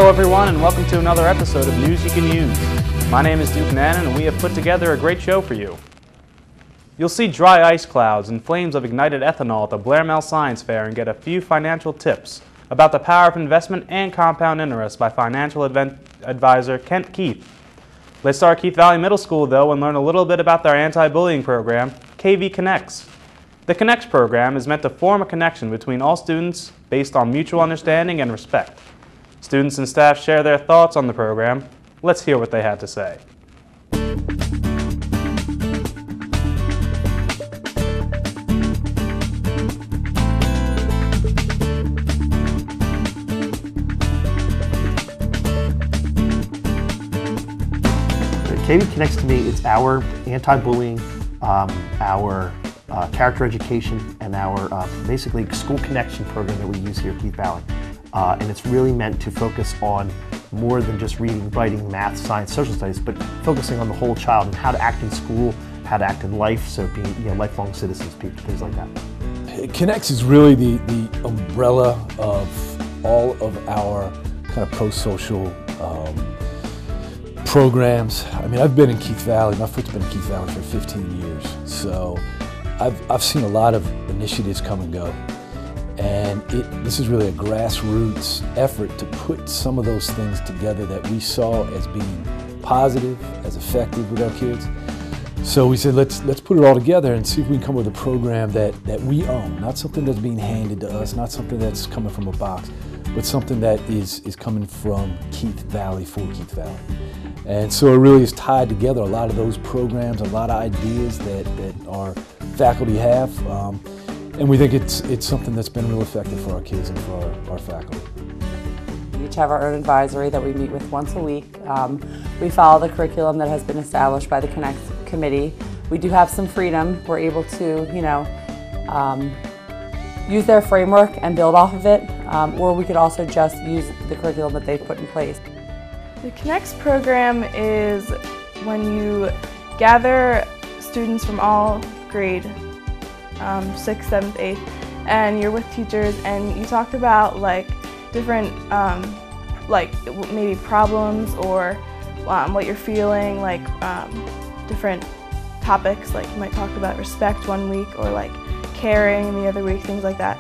Hello everyone, and welcome to another episode of News You Can Use. My name is Duke Nannon, and we have put together a great show for you. You'll see dry ice clouds and flames of ignited ethanol at the Blair Mel Science Fair and get a few financial tips about the power of investment and compound interest by financial advisor Kent Keith. Let's start Keith Valley Middle School though and learn a little bit about their anti-bullying program, KV Connects. The Connects program is meant to form a connection between all students based on mutual understanding and respect. Students and staff share their thoughts on the program. Let's hear what they had to say. KV Connects to me, it's our anti-bullying, our character education, and our basically school connection program that we use here at Keith Valley. And it's really meant to focus on more than just reading, writing, math, science, social studies, but focusing on the whole child and how to act in school, how to act in life, so being lifelong citizens, things like that. Connects is really the umbrella of all of our kind of pro-social programs. I mean, I've been in Keith Valley, my foot's been in Keith Valley for 15 years, so I've seen a lot of initiatives come and go. And this is really a grassroots effort to put some of those things together that we saw as being positive, as effective with our kids. So we said, let's put it all together and see if we can come up with a program that we own, not something that's being handed to us, not something that's coming from a box, but something that is coming from Keith Valley for Keith Valley. And so it really is tied together a lot of those programs, a lot of ideas that our faculty have. And we think it's something that's been real effective for our kids and for our faculty. We each have our own advisory that we meet with once a week. We follow the curriculum that has been established by the Connect Committee. We do have some freedom. We're able to, use their framework and build off of it, or we could also just use the curriculum that they've put in place. The Connects program is when you gather students from all grade 6th, 7th, 8th, and you're with teachers and you talk about different maybe problems or what you're feeling, different topics, like you might talk about respect one week or caring the other week, things like that.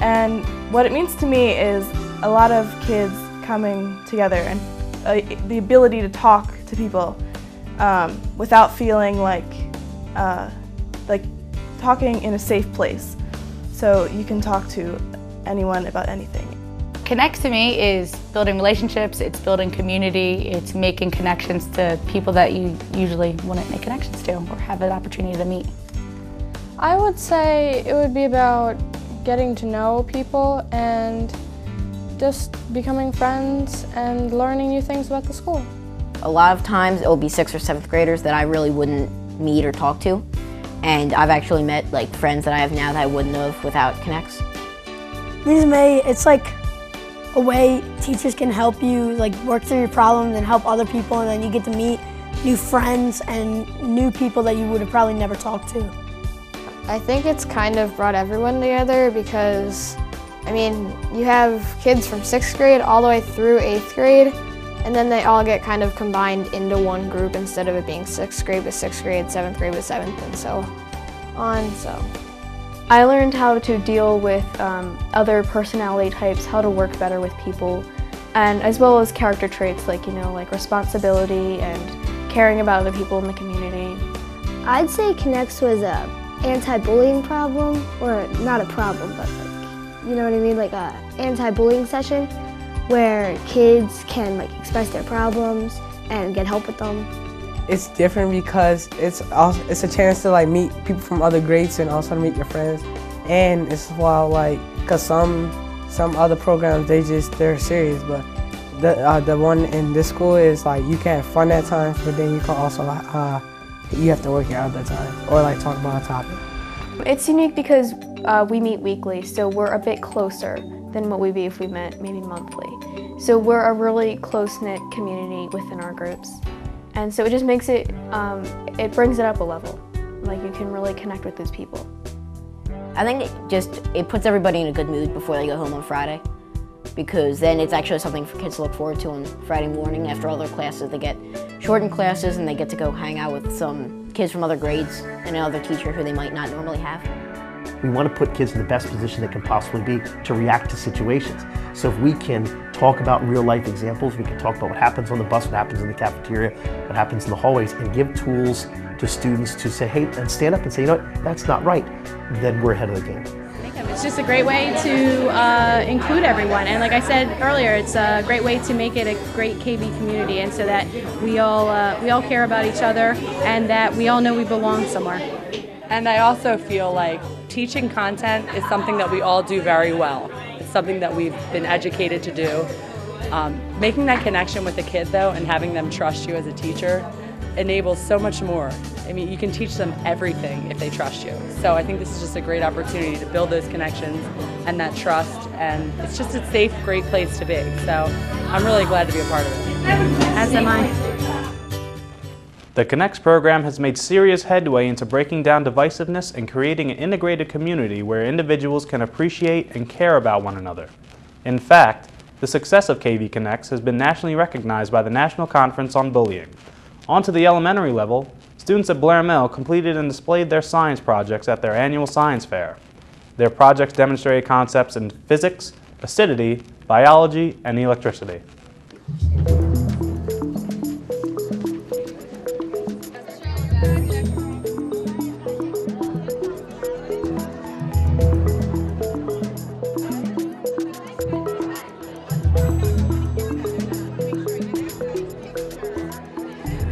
And what it means to me is a lot of kids coming together and the ability to talk to people without feeling like talking in a safe place, so you can talk to anyone about anything. Connect to me is building relationships, it's building community, it's making connections to people that you usually wouldn't make connections to or have an opportunity to meet. I would say it would be about getting to know people and just becoming friends and learning new things about the school. A lot of times it will be 6th or 7th graders that I really wouldn't meet or talk to. And I've actually met friends that I have now that I wouldn't have without Connects. It's like a way teachers can help you work through your problems and help other people, and then you get to meet new friends and new people that you would have probably never talked to. I think it's kind of brought everyone together because, you have kids from 6th grade all the way through 8th grade, and then they all get kind of combined into one group instead of it being 6th grade with 6th grade, 7th grade with 7th, and so on. So I learned how to deal with other personality types, how to work better with people, and as well as character traits like responsibility and caring about other people in the community. I'd say Connects was a anti-bullying problem, or not a problem, but you know what I mean, a anti-bullying session where kids can express their problems and get help with them. It's different because it's a chance to meet people from other grades and also to meet your friends. And it's because some other programs they're serious, but the one in this school is you can have fun at times, but then you can also you have to work your other time or talk about a topic. It's unique because we meet weekly, so we're a bit closer than what we'd be if we met maybe monthly. So we're a really close-knit community within our groups. And so it just makes it, it brings it up a level. You can really connect with those people. I think it puts everybody in a good mood before they go home on Friday. because then it's actually something for kids to look forward to on Friday morning after all their classes. They get shortened classes and they get to go hang out with some kids from other grades and another teacher who they might not normally have. We want to put kids in the best position they can possibly be to react to situations. So if we can talk about real life examples, we can talk about what happens on the bus, what happens in the cafeteria, what happens in the hallways, and give tools to students to say, hey, and stand up and say, you know what, that's not right, then we're ahead of the game. It's just a great way to include everyone, and like I said earlier, it's a great way to make it a great KB community, and so that we all care about each other and that we all know we belong somewhere. And I also feel like teaching content is something that we all do very well. It's something that we've been educated to do. Making that connection with the kid though and having them trust you as a teacher enables so much more. I mean, you can teach them everything if they trust you. So I think this is just a great opportunity to build those connections and that trust, and it's just a safe, great place to be. So I'm really glad to be a part of it. As am I. The Connects program has made serious headway into breaking down divisiveness and creating an integrated community where individuals can appreciate and care about one another. In fact, the success of KV Connects has been nationally recognized by the National Conference on Bullying. On to the elementary level, students at Blair Mill completed and displayed their science projects at their annual science fair. Their projects demonstrated concepts in physics, acidity, biology, and electricity.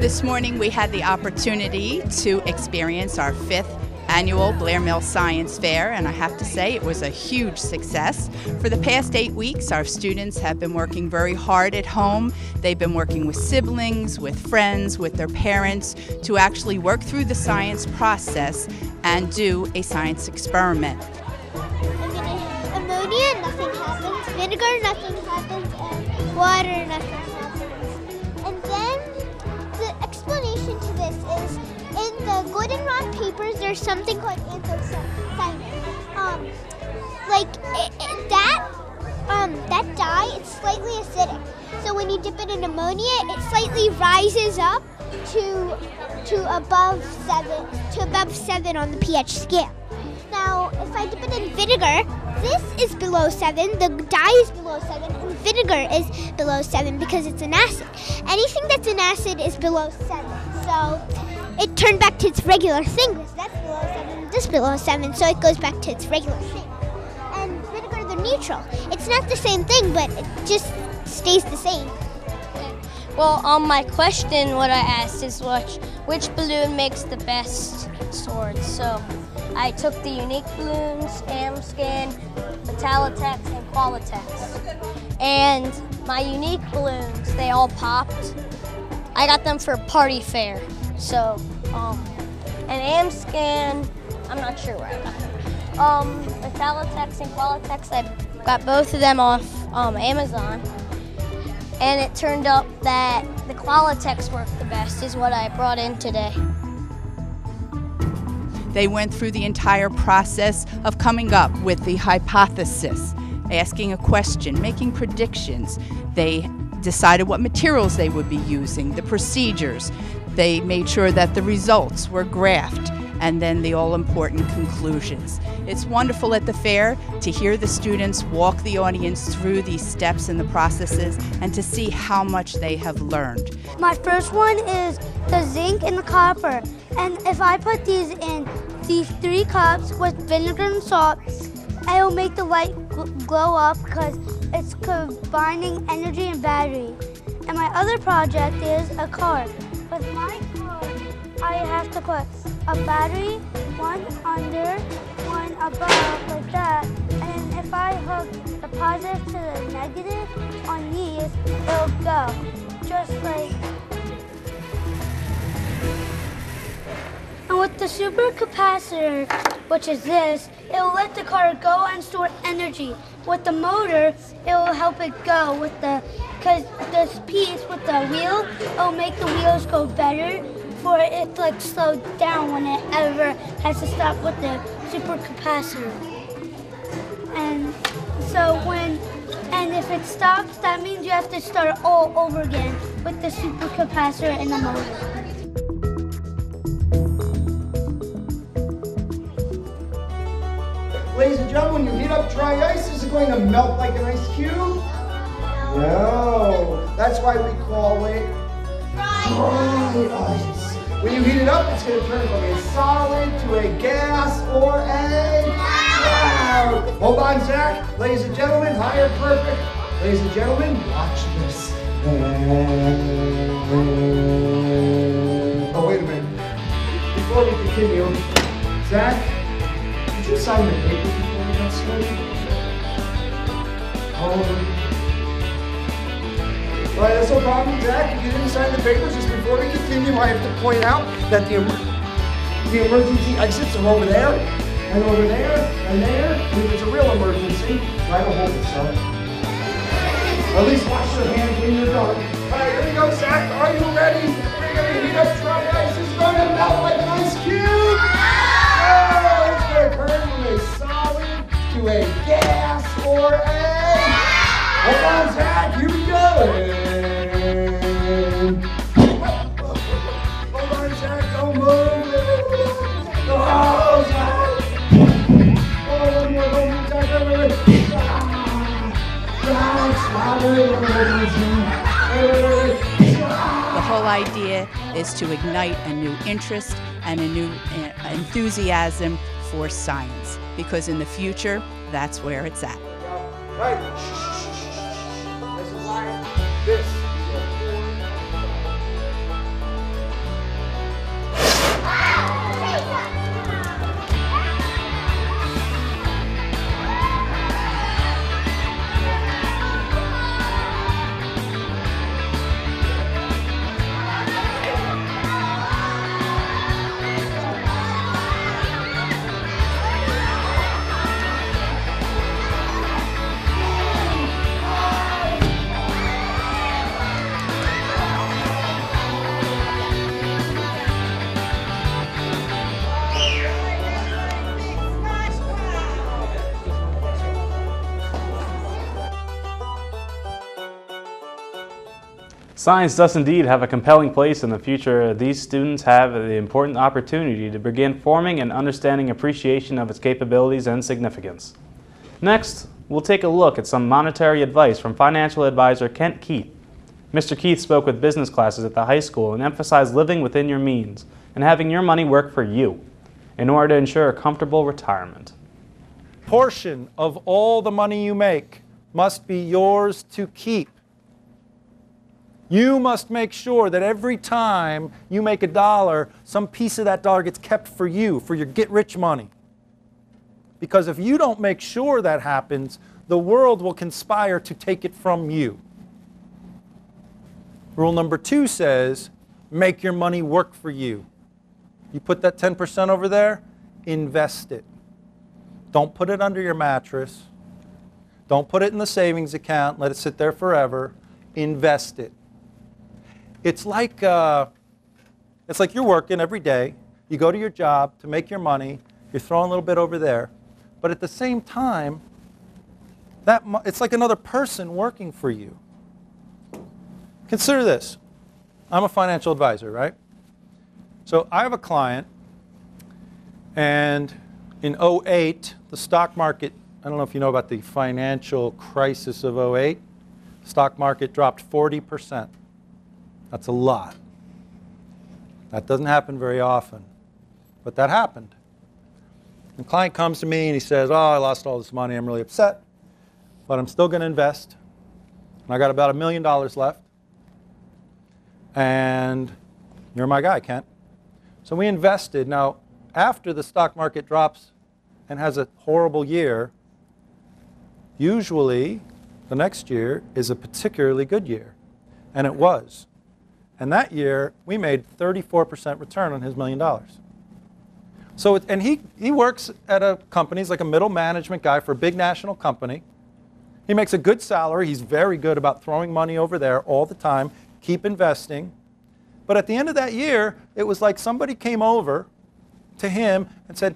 This morning we had the opportunity to experience our 5th annual Blair Mill Science Fair, and I have to say it was a huge success. For the past 8 weeks, our students have been working very hard at home. They've been working with siblings, with friends, with their parents to actually work through the science process and do a science experiment. Ammonia, nothing happens. Vinegar, nothing happens. And water, nothing happens. And then the explanation to this is in the goldenrod papers, there's something called anthocyanins. That dye, it's slightly acidic. So when you dip it in ammonia, it slightly rises up to above 7 on the pH scale. Now, if I dip it in vinegar, this is below 7, the dye is below 7, and vinegar is below 7 because it's an acid. Anything that's an acid is below 7. So it turned back to its regular thing. That's below 7, this below 7, so it goes back to its regular thing. And vinegar, they're neutral. It's not the same thing, but it just stays the same. Well, my question, what I asked is which balloon makes the best swords. So I took the unique balloons, Amscan, Metallotex, and Qualitex. And my unique balloons, they all popped. I got them for Party Fair. So, and Amscan, I'm not sure where I got them. Metallotex and Qualitex, I got both of them off Amazon. And it turned up that the Qualitex worked the best, is what I brought in today. They went through the entire process of coming up with the hypothesis, asking a question, making predictions. They decided what materials they would be using, the procedures. They made sure that the results were graphed, and then the all-important conclusions. It's wonderful at the fair to hear the students walk the audience through these steps and the processes and to see how much they have learned. My first one is the zinc and the copper. And if I put these in these 3 cups with vinegar and salt, it will make the light glow up because it's combining energy and battery. And my other project is a car. With my car, I have to put a battery, one under, one above, like that. And if I hook the positive to the negative on these, it'll go. Just like. And with the supercapacitor, which is this, it will let the car go and store energy. With the motor, it will help it go because this piece with the wheel, it will make the wheels go better for it to like slow down when it ever has to stop with the supercapacitor. And so when And if it stops, that means you have to start all over again with the supercapacitor and the motor. Ladies and gentlemen, when you heat up dry ice, is it going to melt like an ice cube? No. That's why we call it dry ice. When you heat it up, it's going to turn from a solid to a gas or a cloud. Hold on, Zach. Ladies and gentlemen, higher perfect. Ladies and gentlemen, watch this. Oh, wait a minute. Before we continue, Zach, did you sign the paper before we got started? Oh. All right, that's no problem, Zach. If you didn't sign the papers, just before we continue, I have to point out that the emergency exits are over there, and over there, and there. If it's a real emergency, try to hold it, son. Or at least wash your hands when you're done. All right, here we go, Zach. Are you ready? We're going to heat up dry ice. It's going to melt like an ice cube. Oh, it's going to turn from a solid to a gas or a... Hold on, Zach. Here we go. Hold on, Zach. Don't move. Oh, Zach. Oh, one more. Don't move, Zach. The whole idea is to ignite a new interest and a new enthusiasm for science, because in the future, that's where it's at. Right. This. Science does indeed have a compelling place in the future. These students have the important opportunity to begin forming and understanding appreciation of its capabilities and significance. Next, we'll take a look at some monetary advice from financial advisor Kent Keith. Mr. Keith spoke with business classes at the high school and emphasized living within your means and having your money work for you in order to ensure a comfortable retirement. Portion of all the money you make must be yours to keep. You must make sure that every time you make $1, some piece of that dollar gets kept for you, for your get-rich money. Because if you don't make sure that happens, the world will conspire to take it from you. Rule number 2 says, make your money work for you. You put that 10% over there, invest it. Don't put it under your mattress. Don't put it in the savings account, let it sit there forever. Invest it. It's like you're working every day. You go to your job to make your money. You're throwing a little bit over there. But at the same time, it's like another person working for you. Consider this. I'm a financial advisor, right? So I have a client, and in 2008, the stock market, I don't know if you know about the financial crisis of 2008, stock market dropped 40%. That's a lot. That doesn't happen very often, but that happened. The client comes to me and he says, oh, I lost all this money, I'm really upset, but I'm still going to invest. And I got about $1 million left. And you're my guy, Kent. So we invested. Now, after the stock market drops and has a horrible year, usually the next year is a particularly good year. And it was. And that year, we made 34% return on his $1 million. So, and he works at a company, he's like a middle management guy for a big national company. He makes a good salary. He's very good about throwing money over there all the time. Keep investing. But at the end of that year, it was like somebody came over to him and said,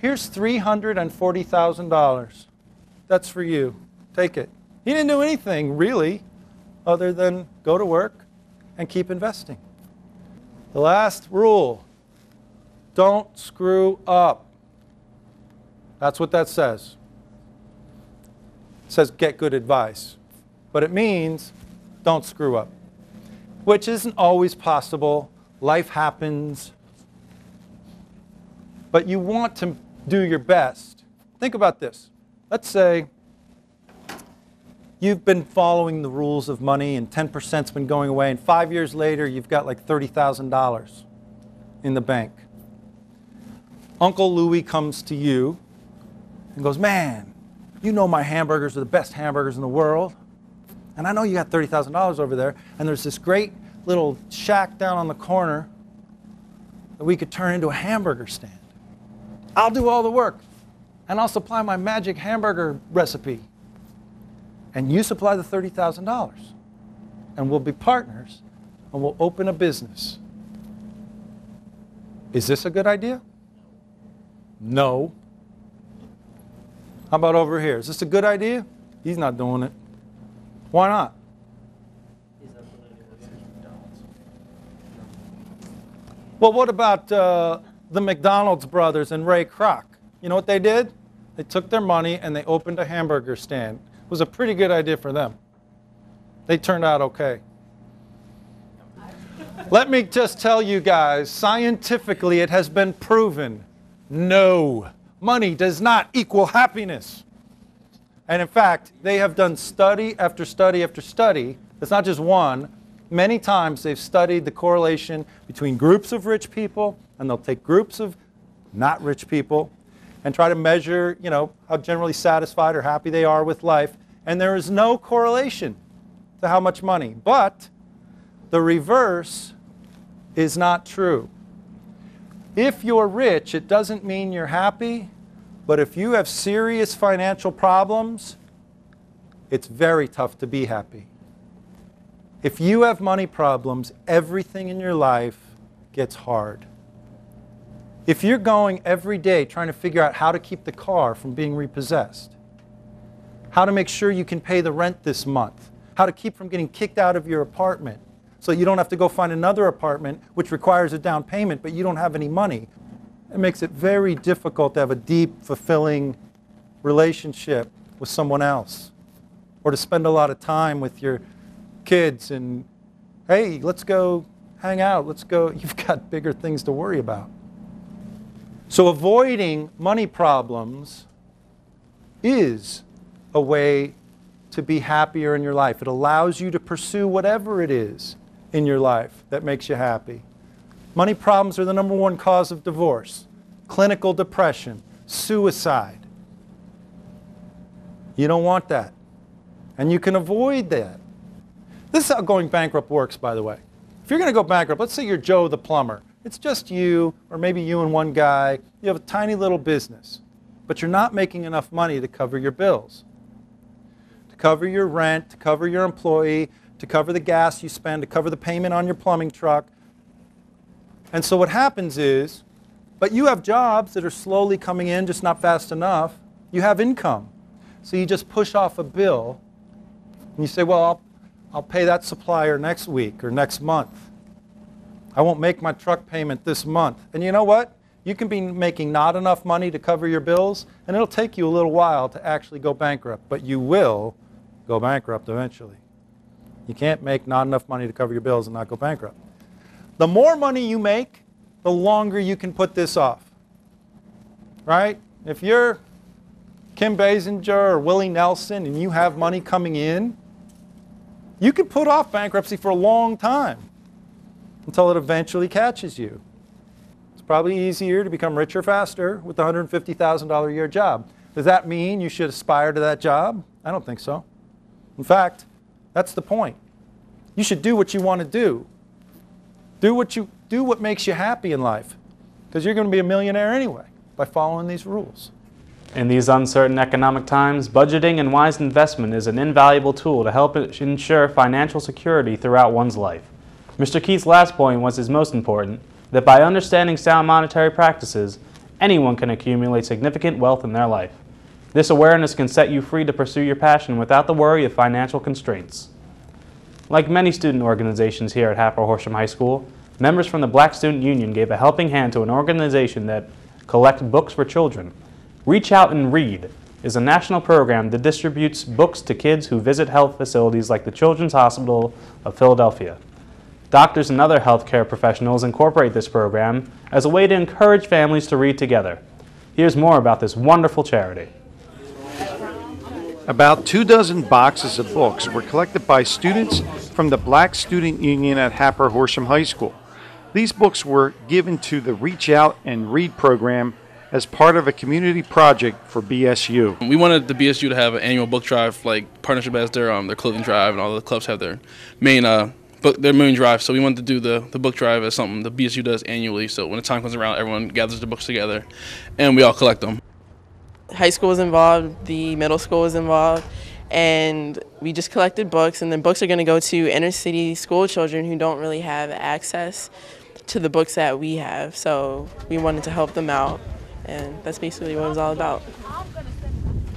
here's $340,000. That's for you. Take it. He didn't do anything really other than go to work and keep investing. The last rule, don't screw up. That's what that says. It says get good advice, but it means don't screw up, which isn't always possible. Life happens, but you want to do your best. Think about this. Let's say you've been following the rules of money and 10%'s been going away, and 5 years later you've got like $30,000 in the bank. Uncle Louie comes to you and goes, man, you know my hamburgers are the best hamburgers in the world, and I know you got $30,000 over there, and there's this great little shack down on the corner that we could turn into a hamburger stand. I'll do all the work, and I'll supply my magic hamburger recipe. And you supply the $30,000, and we'll be partners, and we'll open a business. Is this a good idea? No. How about over here? Is this a good idea? He's not doing it. Why not? Well, what about the McDonald's brothers and Ray Kroc? You know what they did? They took their money and they opened a hamburger stand. It was a pretty good idea for them. They turned out okay. Let me just tell you guys, scientifically it has been proven, no, money does not equal happiness. And in fact, they have done study after study after study. It's not just one. Many times they've studied the correlation between groups of rich people, and they'll take groups of not rich people and try to measure, you know, how generally satisfied or happy they are with life. And there is no correlation to how much money. But the reverse is not true. If you're rich, it doesn't mean you're happy. But if you have serious financial problems, it's very tough to be happy. If you have money problems, everything in your life gets hard. If you're going every day trying to figure out how to keep the car from being repossessed, how to make sure you can pay the rent this month, how to keep from getting kicked out of your apartment so you don't have to go find another apartment which requires a down payment but you don't have any money, it makes it very difficult to have a deep, fulfilling relationship with someone else, or to spend a lot of time with your kids and, hey, let's go hang out, let's go, you've got bigger things to worry about. So avoiding money problems is a way to be happier in your life. It allows you to pursue whatever it is in your life that makes you happy. Money problems are the #1 cause of divorce, clinical depression, suicide. You don't want that. And you can avoid that. This is how going bankrupt works, by the way. If you're going to go bankrupt, let's say you're Joe the plumber. It's just you, or maybe you and one guy. You have a tiny little business, but you're not making enough money to cover your bills, to cover your rent, to cover your employee, to cover the gas you spend, to cover the payment on your plumbing truck. And so what happens is, but you have jobs that are slowly coming in, just not fast enough. You have income. So you just push off a bill, and you say, well, I'll pay that supplier next week or next month. I won't make my truck payment this month. And you know what? You can be making not enough money to cover your bills, and it'll take you a little while to actually go bankrupt, but you will go bankrupt eventually. You can't make not enough money to cover your bills and not go bankrupt. The more money you make, the longer you can put this off. Right? If you're Kim Basinger or Willie Nelson and you have money coming in, you can put off bankruptcy for a long time until it eventually catches you. It's probably easier to become richer faster with a $150,000 a year job. Does that mean you should aspire to that job? I don't think so. In fact, that's the point. You should do what you want to do. Do what makes you happy in life, because you're going to be a millionaire anyway by following these rules. In these uncertain economic times, budgeting and wise investment is an invaluable tool to help ensure financial security throughout one's life. Mr. Keith's last point was his most important, that by understanding sound monetary practices, anyone can accumulate significant wealth in their life. This awareness can set you free to pursue your passion without the worry of financial constraints. Like many student organizations here at Hatboro-Horsham High School, members from the Black Student Union gave a helping hand to an organization that collects books for children. Reach Out and Read is a national program that distributes books to kids who visit health facilities like the Children's Hospital of Philadelphia. Doctors and other healthcare professionals incorporate this program as a way to encourage families to read together. Here's more about this wonderful charity. About 24 boxes of books were collected by students from the Black Student Union at Hatboro-Horsham High School. These books were given to the Reach Out and Read program as part of a community project for BSU. We wanted the BSU to have an annual book drive, like partnership as their clothing drive, and all the clubs have their main drive. So we wanted to do the book drive as something the BSU does annually. So when the time comes around, everyone gathers the books together, and we all collect them. High school was involved, the middle school was involved, and we just collected books, and then books are going to go to inner city school children who don't really have access to the books that we have. So we wanted to help them out, and that's basically what it was all about.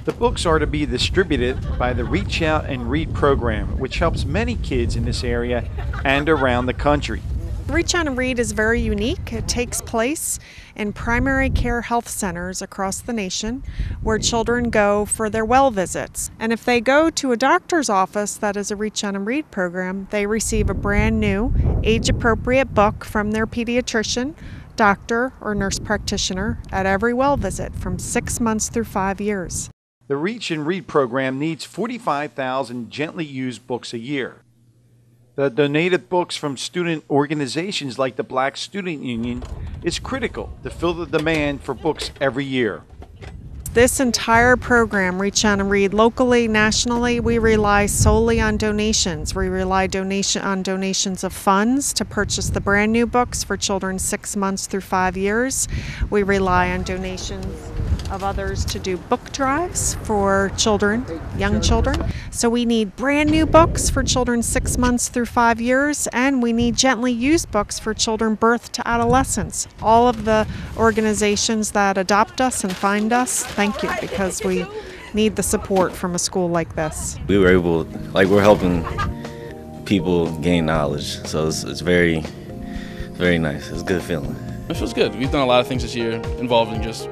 The books are to be distributed by the Reach Out and Read program, which helps many kids in this area and around the country. Reach Out and Read is very unique. It takes place in primary care health centers across the nation where children go for their well visits. And if they go to a doctor's office that is a Reach Out and Read program, they receive a brand new age-appropriate book from their pediatrician, doctor, or nurse practitioner at every well visit from 6 months through 5 years. The Reach and Read program needs 45,000 gently used books a year. The donated books from student organizations like the Black Student Union is critical to fill the demand for books every year. This entire program, Reach Out and Read, locally, nationally, we rely solely on donations. We rely on donations of funds to purchase the brand new books for children 6 months through 5 years. We rely on donations of others to do book drives for children, young children. So we need brand new books for children 6 months through 5 years, and we need gently used books for children birth to adolescence. All of the organizations that adopt us and find us, thank you, because we need the support from a school like this. We were able, we're helping people gain knowledge, so it's very, very nice. It's a good feeling. It feels good. We've done a lot of things this year involving just,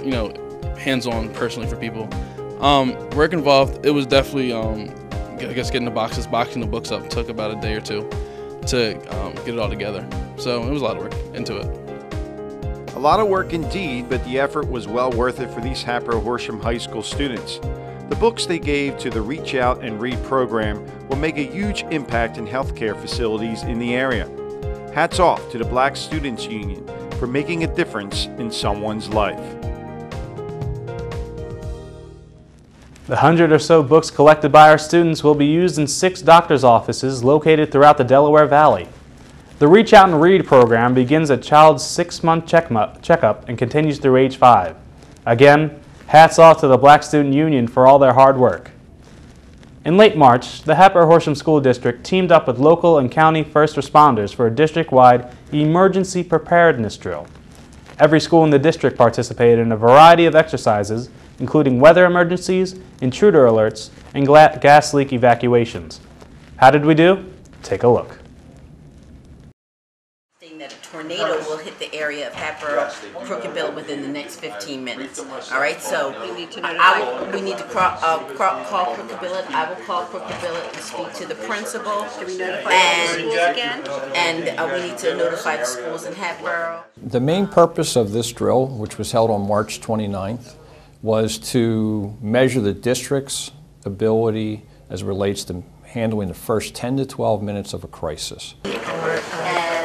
hands-on personally for people. Work involved, it was definitely, I guess getting the boxes, boxing the books up took about a day or two to get it all together. So it was a lot of work into it. A lot of work indeed, but the effort was well worth it for these Hatboro-Horsham High School students. The books they gave to the Reach Out and Read program will make a huge impact in healthcare facilities in the area. Hats off to the Black Students Union for making a difference in someone's life. The 100 or so books collected by our students will be used in 6 doctors' offices located throughout the Delaware Valley. The Reach Out and Read program begins at child's 6-month checkup and continues through age 5. Again, hats off to the Black Student Union for all their hard work. In late March, the Hatboro-Horsham School District teamed up with local and county first responders for a district-wide emergency preparedness drill. Every school in the district participated in a variety of exercises, including weather emergencies, intruder alerts, and gas leak evacuations. How did we do? Take a look. That a tornado will hit the area of Hatboro, Crook and Bill within the next 15 minutes. All right, so we need to call Crook and Bill. I will call Crook and Bill and speak to the principal. Do we notify the schools again? And we need to notify the schools in Hatboro. The main purpose of this drill, which was held on March 29th, was to measure the district's ability as it relates to handling the first 10 to 12 minutes of a crisis.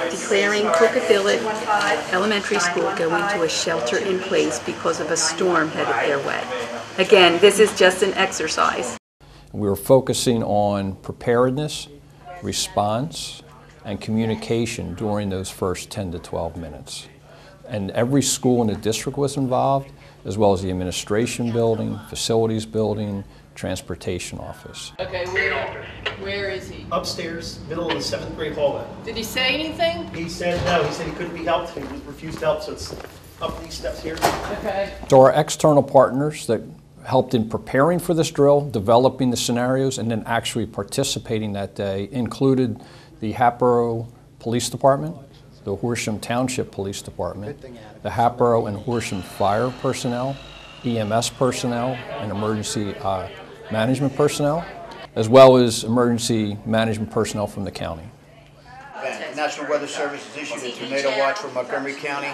Declaring Cookavilla Elementary School going to a shelter in place because of a storm headed their way. Again, this is just an exercise. We were focusing on preparedness, response, and communication during those first 10 to 12 minutes. And every school in the district was involved, as well as the administration building, facilities building, transportation office. Okay, where is he? Upstairs, middle of the 7th grade hallway. Did he say anything? He said no. He said he couldn't be helped. He refused help, so it's up these steps here. Okay. So our external partners that helped in preparing for this drill, developing the scenarios, and then actually participating that day included the Hatboro Police Department, the Horsham Township Police Department, the Hatboro and Horsham Fire personnel, EMS personnel, and emergency management personnel, as well as emergency management personnel from the county. The National Weather Service has issued a tornado watch for Montgomery County.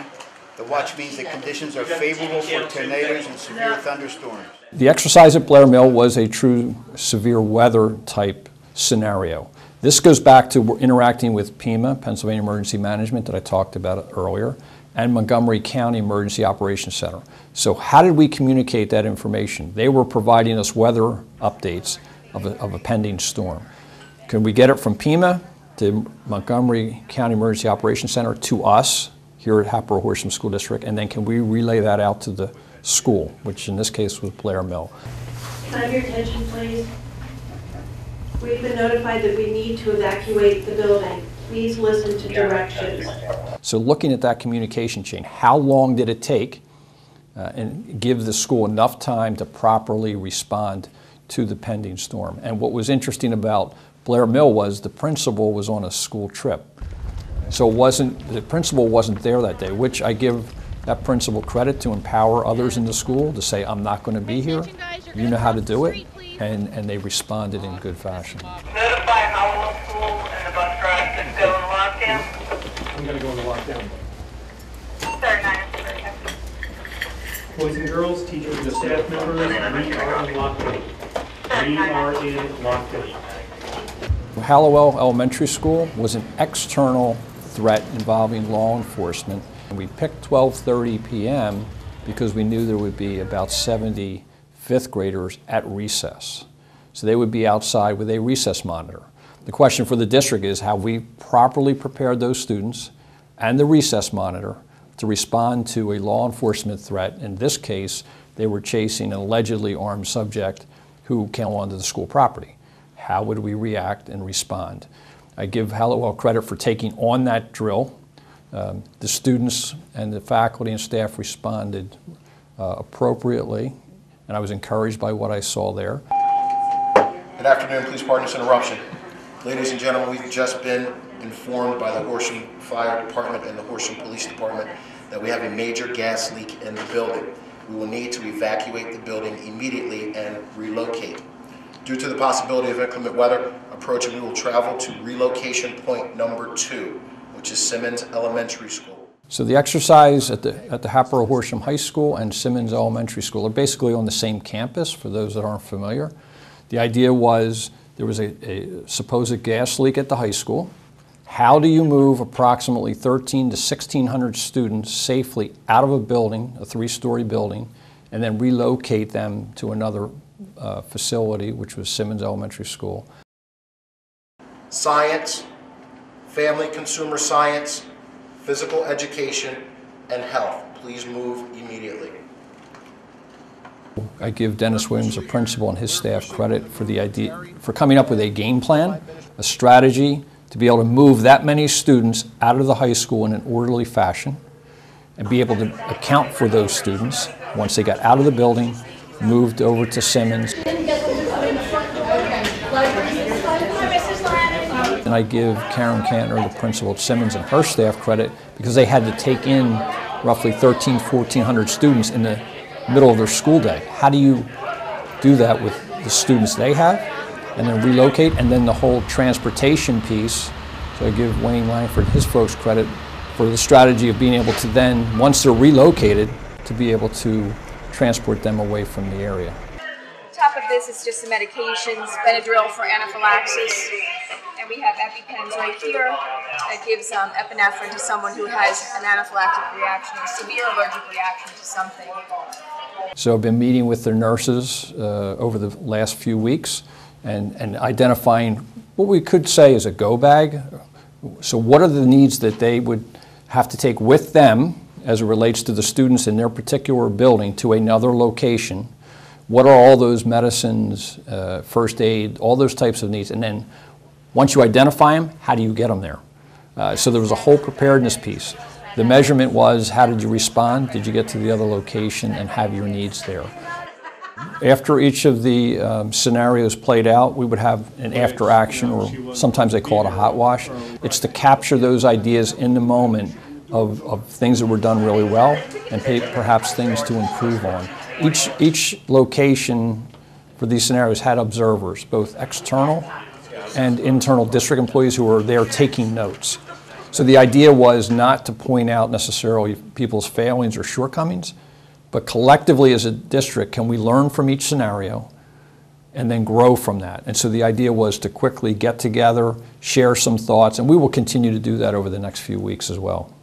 The watch means that conditions are favorable for tornadoes and severe thunderstorms. The exercise at Blair Mill was a true severe weather type scenario. This goes back to interacting with PEMA, Pennsylvania Emergency Management, that I talked about earlier, and Montgomery County Emergency Operations Center. So how did we communicate that information? They were providing us weather updates of a pending storm. Can we get it from PEMA to Montgomery County Emergency Operations Center to us here at Hatboro-Horsham School District, and then can we relay that out to the school, which in this case was Blair Mill. Can I have your attention, please? We've been notified that we need to evacuate the building. Please listen to directions. So looking at that communication chain, how long did it take and give the school enough time to properly respond to the pending storm? And what was interesting about Blair Mill was the principal was on a school trip. So the principal wasn't there that day, which I give that principal credit to empower others in the school to say, I'm not going to be here, you know how to do it, and they responded in good fashion. Notify Howell School and the bus drive to go in lockdown. I'm going to go into lockdown. Sorry, 9. Boys and girls, teachers and staff members, we are in lockdown. We are in lockdown. Hallowell Elementary School was an external threat involving law enforcement. And we picked 12:30 p.m. because we knew there would be about 70 fifth graders at recess. So they would be outside with a recess monitor. The question for the district is how we properly prepared those students and the recess monitor to respond to a law enforcement threat. In this case, they were chasing an allegedly armed subject who came onto the school property. How would we react and respond? I give Hallowell credit for taking on that drill. The students and the faculty and staff responded appropriately, and I was encouraged by what I saw there. Good afternoon, please pardon this interruption. Ladies and gentlemen, we've just been informed by the Horsham Fire Department and the Horsham Police Department that we have a major gas leak in the building. We will need to evacuate the building immediately and relocate. Due to the possibility of inclement weather approaching, we will travel to relocation point number 2, which is Simmons Elementary School. So the exercise at the Hatboro-Horsham High School and Simmons Elementary School are basically on the same campus, for those that aren't familiar. The idea was there was a supposed gas leak at the high school. How do you move approximately 1,300 to 1,600 students safely out of a building, a 3-story building, and then relocate them to another facility, which was Simmons Elementary School? Science, family consumer science, physical education, and health. Please move immediately. I give Dennis Williams, the principal, and his staff credit for the idea, for coming up with a game plan, a strategy to be able to move that many students out of the high school in an orderly fashion and be able to account for those students once they got out of the building, moved over to Simmons. And I give Karen Cantner, the principal at Simmons, and her staff credit because they had to take in roughly 1,400 students in the middle of their school day. How do you do that with the students they have and then relocate, and then the whole transportation piece? So I give Wayne Langford and his folks credit for the strategy of being able to then, once they're relocated, to be able to transport them away from the area. Top of this is just the medications, Benadryl for anaphylaxis, and we have EpiPens right here that gives epinephrine to someone who has an anaphylactic reaction or severe allergic reaction to something. So I've been meeting with their nurses over the last few weeks and identifying what we could say is a go bag. So what are the needs that they would have to take with them as it relates to the students in their particular building to another location? What are all those medicines, first aid, all those types of needs? And then once you identify them, how do you get them there? So there was a whole preparedness piece. The measurement was, how did you respond? Did you get to the other location and have your needs there? After each of the scenarios played out, we would have an after action, or sometimes they call it a hot wash. It's to capture those ideas in the moment of things that were done really well and perhaps things to improve on. Each location for these scenarios had observers, both external and internal district employees who were there taking notes. So the idea was not to point out necessarily people's failings or shortcomings, but collectively as a district, can we learn from each scenario and then grow from that? And so the idea was to quickly get together, share some thoughts, and we will continue to do that over the next few weeks as well.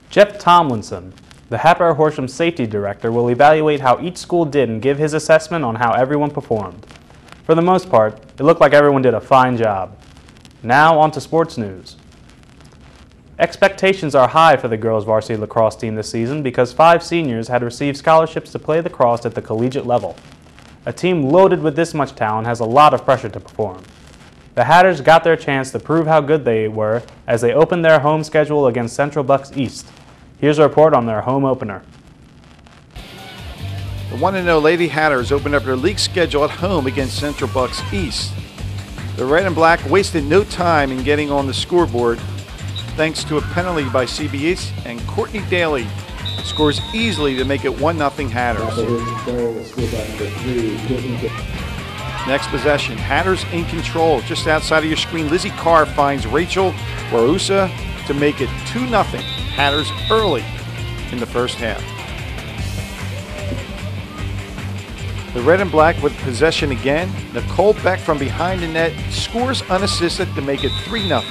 Jeff Tomlinson, the Hatboro-Horsham Safety Director, will evaluate how each school did and give his assessment on how everyone performed. For the most part, it looked like everyone did a fine job. Now on to sports news. Expectations are high for the girls varsity lacrosse team this season because 5 seniors had received scholarships to play lacrosse at the collegiate level. A team loaded with this much talent has a lot of pressure to perform. The Hatters got their chance to prove how good they were as they opened their home schedule against Central Bucks East. Here's a report on their home opener. The 1-0 Lady Hatters opened up their league schedule at home against Central Bucks East. The Red and Black wasted no time in getting on the scoreboard thanks to a penalty by CBS, and Courtney Daly scores easily to make it 1-0 Hatters. Next possession, Hatters in control. Just outside of your screen, Lizzie Carr finds Rachel Warusa to make it 2-0 Hatters early in the first half. The Red and Black with possession again. Nicole Beck from behind the net scores unassisted to make it 3-0.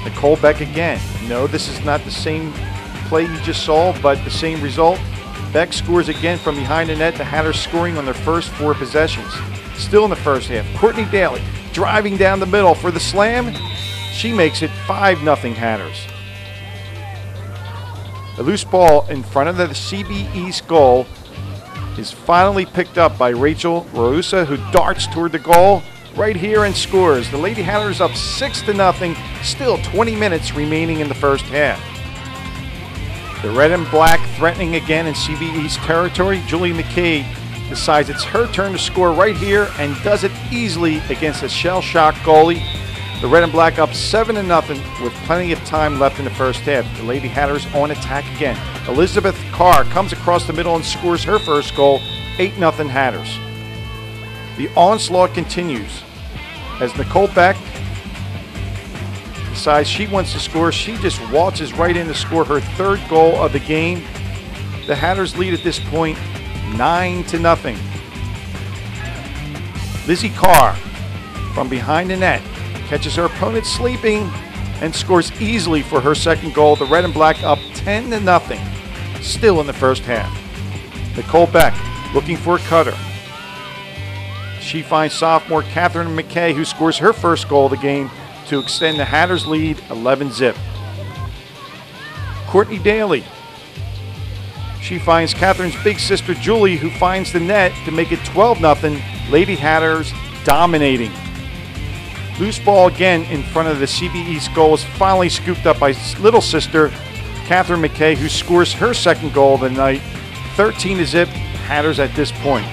Nicole Beck again. No, this is not the same play you just saw, but the same result. Beck scores again from behind the net. The Hatters scoring on their first 4 possessions. Still in the first half, Courtney Daly driving down the middle for the slam. She makes it 5-0 Hatters. The loose ball in front of the CB East goal is finally picked up by Rachel Warusa, who darts toward the goal right here and scores. The Lady Hatters up 6-0, still 20 minutes remaining in the first half. The Red and Black threatening again in CB East territory. Julie McKay decides it's her turn to score right here and does it easily against a shell-shocked goalie. The Red and Black up 7-0 with plenty of time left in the first half. The Lady Hatters on attack again. Elizabeth Carr comes across the middle and scores her first goal, 8-0 Hatters. The onslaught continues as Nicole Beck decides she wants to score. She just waltzes right in to score her 3rd goal of the game. The Hatters lead at this point 9-0. Lizzie Carr from behind the net catches her opponent sleeping and scores easily for her 2nd goal. The Red and Black up 10-0, still in the first half. Nicole Beck looking for a cutter. She finds sophomore Catherine McKay, who scores her 1st goal of the game to extend the Hatters lead 11-0. Courtney Daly. She finds Catherine's big sister Julie, who finds the net to make it 12-0. Lady Hatters dominating. Loose ball again in front of the CB East goal is finally scooped up by little sister Catherine McKay, who scores her 2nd goal of the night. 13-0 Hatters at this point.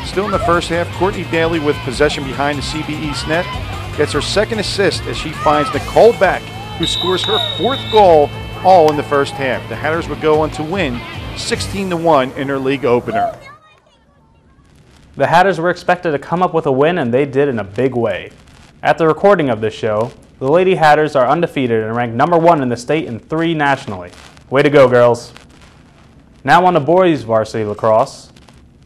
Still in the first half, Courtney Daly with possession behind the CB East net gets her 2nd assist as she finds Nicole Beck, who scores her 4th goal, all in the first half. The Hatters would go on to win 16-1 in their league opener. The Hatters were expected to come up with a win, and they did in a big way. At the recording of this show, the Lady Hatters are undefeated and ranked #1 in the state and 3 nationally. Way to go, girls. Now on to boys varsity lacrosse.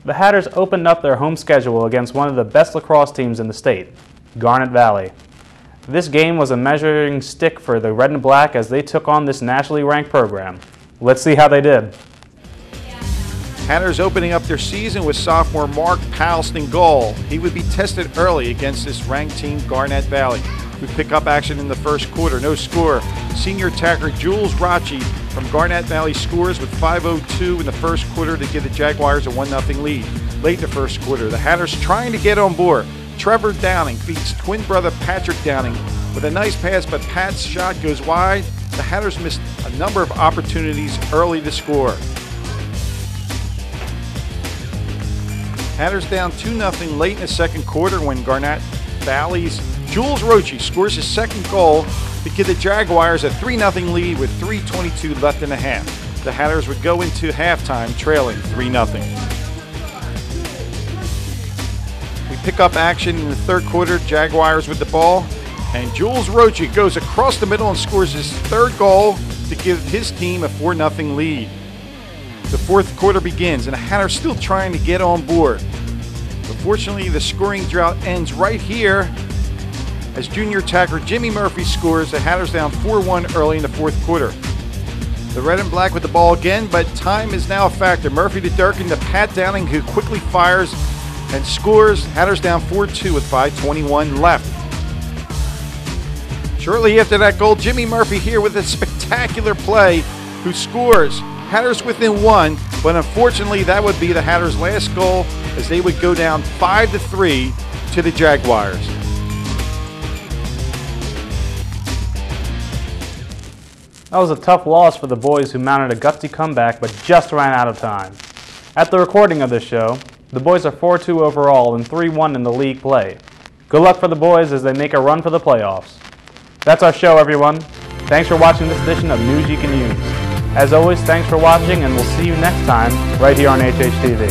The Hatters opened up their home schedule against one of the best lacrosse teams in the state, Garnet Valley. This game was a measuring stick for the Red and Black as they took on this nationally ranked program. Let's see how they did. Hatters opening up their season with sophomore Mark Palston in goal. He would be tested early against this ranked team, Garnet Valley. We pick up action in the first quarter. No score. Senior attacker Jules Rachi from Garnett Valley scores with 5:02 in the first quarter to give the Jaguars a 1-0 lead. Late in the first quarter, the Hatters trying to get on board. Trevor Downing beats twin brother Patrick Downing with a nice pass, but Pat's shot goes wide. The Hatters missed a number of opportunities early to score. Hatters down 2-0 late in the second quarter when Garnett Valley's Jules Roche scores his second goal to give the Jaguars a 3-0 lead with 3:22 left in the half. The Hatters would go into halftime trailing 3-0. We pick up action in the third quarter, Jaguars with the ball, and Jules Roche goes across the middle and scores his third goal to give his team a 4-0 lead. The fourth quarter begins, and the Hatters still trying to get on board. But fortunately, the scoring drought ends right here as junior attacker Jimmy Murphy scores. The Hatters down 4-1 early in the fourth quarter. The red and black with the ball again, but time is now a factor. Murphy to Durkin to Pat Downing, who quickly fires and scores. Hatters down 4-2 with 5:21 left. Shortly after that goal, Jimmy Murphy here with a spectacular play, who scores. Hatters within one, but unfortunately that would be the Hatters' last goal as they would go down 5-3 to the Jaguars. That was a tough loss for the boys who mounted a gutsy comeback but just ran out of time. At the recording of this show, the boys are 4-2 overall and 3-1 in the league play. Good luck for the boys as they make a run for the playoffs. That's our show, everyone. Thanks for watching this edition of News You Can Use. As always, thanks for watching, and we'll see you next time right here on HHTV.